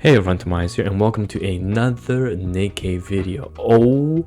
Hey everyone, TimaeuSS here and welcome to another NIKKE video. Oh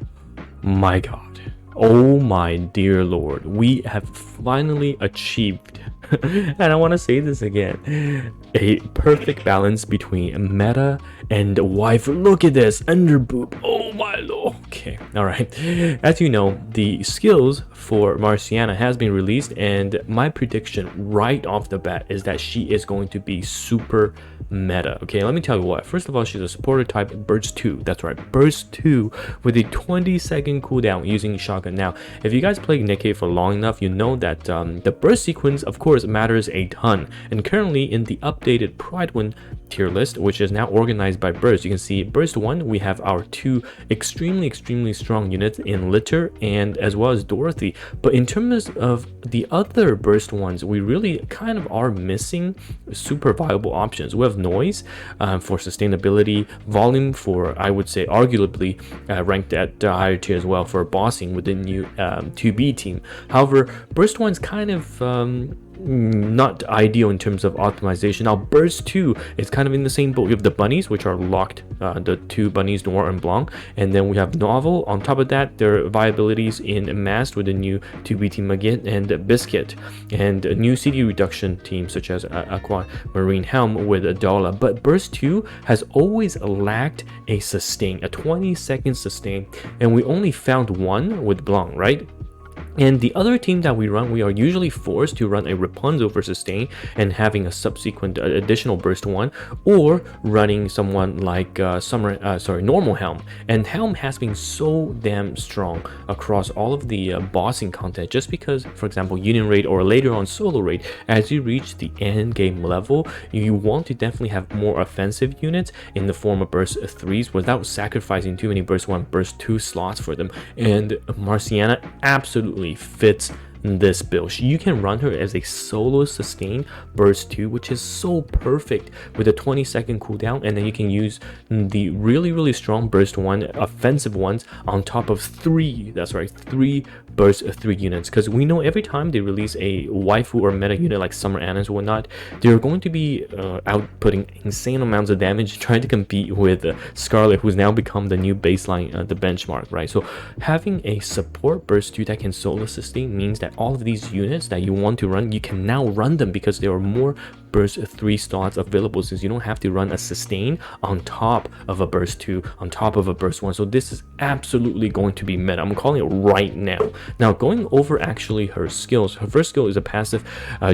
my god. Oh my dear lord. We have finally achieved, and I want to say this again, a perfect balance between meta and waifu. Look at this, Underbooba. Oh my lord. Okay, alright. As you know, the skills for Marciana has been released, and my prediction right off the bat is that she is going to be super meta. Okay, let me tell you what. First of all, she's a supporter type burst 2. That's right, burst 2 with a 20-second cooldown using shotgun. Now, if you guys played NIKKE for long enough, you know that the burst sequence, of course, matters a ton. And currently in the updated Pride 1 tier list, which is now organized by burst, you can see burst 1, we have our two extremely strong units in Litter and as well as Dorothy. But in terms of the other burst ones, we really kind of are missing super viable options. We have noise for sustainability, volume for, I would say, arguably ranked at the higher tier as well for bossing with the new 2B team. However, burst one's kind of not ideal in terms of optimization. Now burst 2 is kind of in the same boat. We have the bunnies, which are locked, the two bunnies, Noir and Blanc, and then we have novel. On top of that, there are viabilities in masked with the new 2B team again, and biscuit, and a new CD reduction team such as aquamarine helm with Adola. But burst 2 has always lacked a sustain, a 20-second sustain, and we only found one with Blanc, right? And the other team that we run, we are usually forced to run a Rapunzel for sustain and having a subsequent additional burst one, or running someone like normal Helm. And Helm has been so damn strong across all of the bossing content, just because, for example, Union Raid or later on Solo Raid, as you reach the end game level, you want to definitely have more offensive units in the form of burst 3s without sacrificing too many burst 1, burst 2 slots for them. And Marciana absolutely fits this build. You can run her as a solo sustain burst 2, which is so perfect with a 20-second cooldown, and then you can use the really strong burst 1 offensive ones on top of 3, that's right, 3 burst 3 units, because we know every time they release a waifu or meta unit like Summer Annas or whatnot, they're going to be outputting insane amounts of damage trying to compete with Scarlet, who's now become the new baseline, the benchmark, right? So having a support burst 2 that can solo sustain means that all of these units that you want to run, you can now run them because there are more burst 3 slots available, since you don't have to run a sustain on top of a burst 2 on top of a burst 1. So this is absolutely going to be meta. I'm calling it right now. Now, going over actually her skills, her first skill is a passive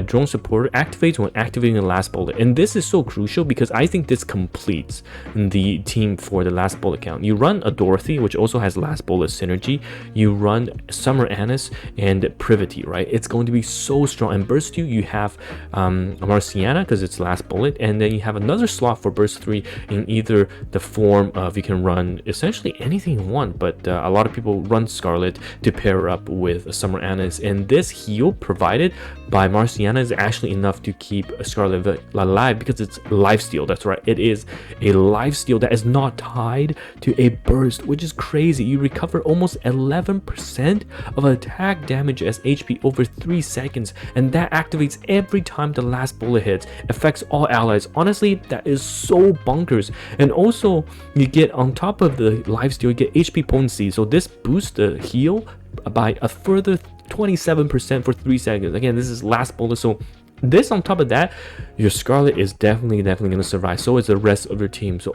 drone supporter, activates when activating the last bullet, and this is so crucial because I think this completes the team for the last bullet count. You run a Dorothy, which also has last bullet synergy. You run Summer Annas and Privity, right? It's going to be so strong. And burst 2, you have Marciana, because it's last bullet, and then you have another slot for burst 3 in either the form of, you can run essentially anything you want, but a lot of people run Scarlet to pair up with Summer Annas, and this heal provided by Marciana is actually enough to keep Scarlet alive because it's lifesteal. That's right, it is a lifesteal that is not tied to a burst, which is crazy. You recover almost 11% of attack damage as HP over 3 seconds, and that activates every time the last bullet hits, affects all allies. Honestly, that is so bonkers. And also, you get, on top of the lifesteal, you get HP potency, so this boosts the heal by a further 27% for 3 seconds. Again, this is last bullet, so this on top of that, your Scarlet is definitely going to survive. So is the rest of your team. So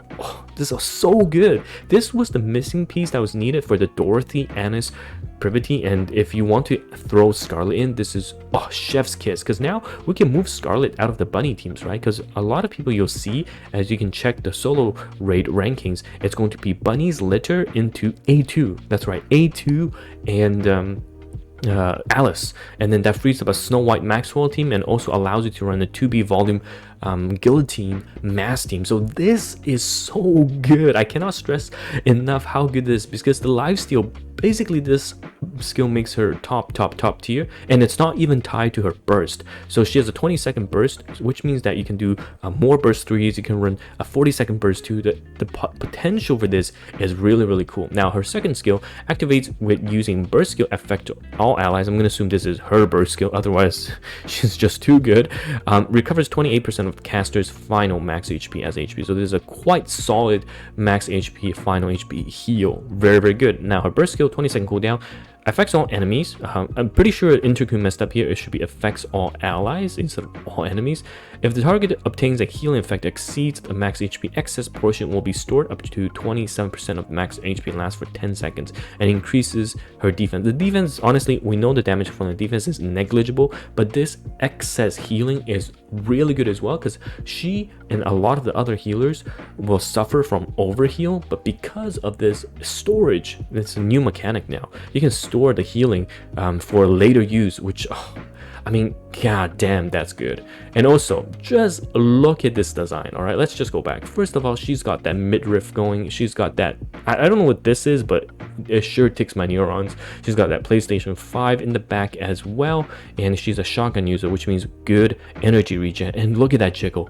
this is so good. This was the missing piece that was needed for the Dorothy, Annis, Privity, and if you want to throw Scarlet in, this is chef's kiss, because now we can move Scarlet out of the bunny teams, right? Because a lot of people you'll see, as you can check the solo raid rankings, it's going to be bunnies litter into A2. That's right, A2 and Alice, and then that frees up a Snow White Maxwell team and also allows you to run a 2B volume guillotine mass team. So this is so good. I cannot stress enough how good this is, because the lifesteal basically this skill makes her top tier, and it's not even tied to her burst. So she has a 20-second burst, which means that you can do more burst 3s. You can run a 40-second burst 2. The potential for this is really cool. Now her second skill activates with using burst skill affect all allies. I'm gonna assume this is her burst skill, otherwise she's just too good. Recovers 28% of the caster's final max HP as HP. So this is a quite solid max HP final HP heal. Very good. Now her burst skill, 20-second cooldown, affects all enemies. I'm pretty sure Interku messed up here. It should be affects all allies instead of all enemies. If the target obtains a healing effect exceeds the max HP, excess portion will be stored up to 27% of max HP and lasts for 10 seconds and increases her defense. The defense, honestly, we know the damage from the defense is negligible, but this excess healing is really good as well, because she and a lot of the other healers will suffer from overheal, but because of this storage, it's a new mechanic now. You can store the healing for later use, which I mean, god damn, that's good. And also, just look at this design. All right, let's just go back. First of all, she's got that midriff going. She's got that, I don't know what this is, but it sure ticks my neurons. She's got that PlayStation 5 in the back as well, and she's a shotgun user, which means good energy regen. And look at that jiggle.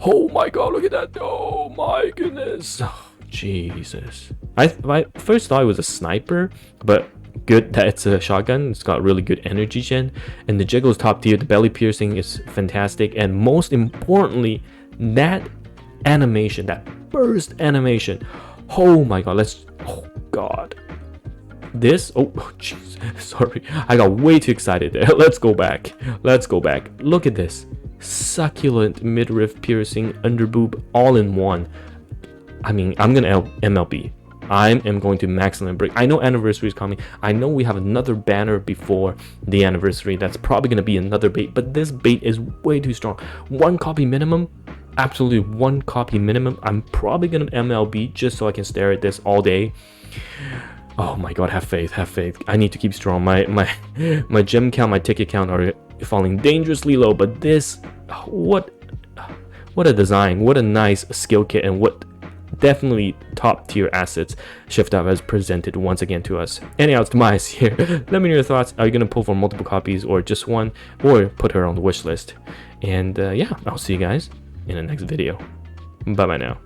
Oh my god, look at that. Oh my goodness. Oh, Jesus. I first thought it was a sniper, but good that it's a shotgun. It's got really good energy gen, and the jiggle is top tier. The belly piercing is fantastic, and most importantly, that animation, that burst animation. Oh my god, oh god, this, oh jeez, sorry, I got way too excited there. Let's go back. Look at this succulent midriff piercing underboob all in one. I mean, I'm gonna MLB. I am going to max limit break. I know anniversary is coming. I know we have another banner before the anniversary. That's probably going to be another bait, but this bait is way too strong. 1 copy minimum, absolutely 1 copy minimum. I'm probably going to MLB just so I can stare at this all day. Oh my god, have faith. I need to keep strong. My gem count, my ticket count are falling dangerously low, but this, what a design, what a nice skill kit, and what definitely top tier assets Shift Up has presented once again to us. Anyhow, it's TimaeuSS here. Let me know your thoughts. Are you gonna pull for multiple copies or just one, or put her on the wish list? And yeah, I'll see you guys in the next video. Bye now.